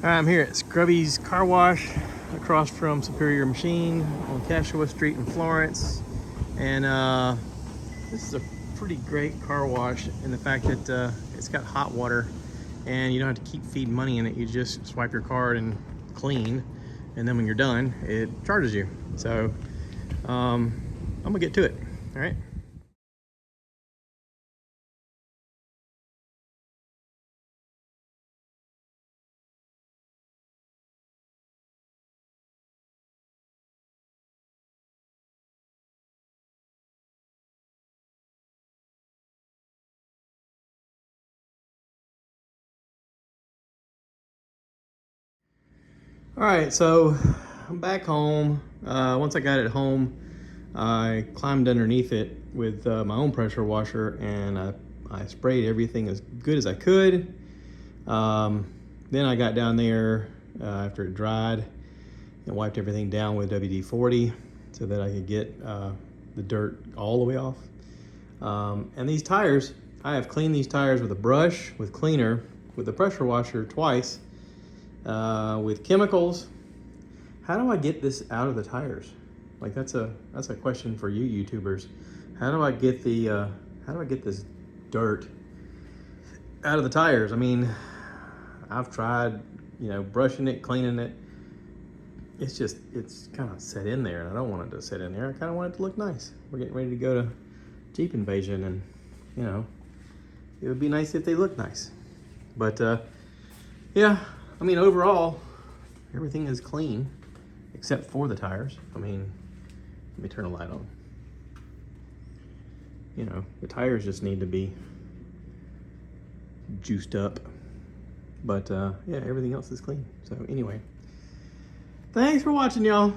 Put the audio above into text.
Alright, I'm here at Scrubbys Car Wash across from Superior Machine on Cashua Street in Florence. And this is a pretty great car wash in the fact that it's got hot water and you don't have to keep feeding money in it. You just swipe your card and clean, and then when you're done, it charges you. So I'm gonna get to it. All right. All right, so I'm back home. Once I got it home, I climbed underneath it with my own pressure washer, and I sprayed everything as good as I could. Then I got down there after it dried and wiped everything down with WD-40 so that I could get the dirt all the way off. And these tires, I have cleaned these tires with a brush, with cleaner, with the pressure washer twice, with chemicals. How do I get this out of the tires? Like that's a question for you YouTubers. How do I get this dirt out of the tires? I mean, I've tried, brushing it, cleaning it. It's kind of set in there, and I don't want it to sit in there. I kind of want it to look nice. We're getting ready to go to Jeep Invasion, and it would be nice if they looked nice. But yeah, I mean, overall, everything is clean except for the tires. I mean, let me turn the light on. The tires just need to be juiced up. But yeah, everything else is clean. So anyway, thanks for watching, y'all.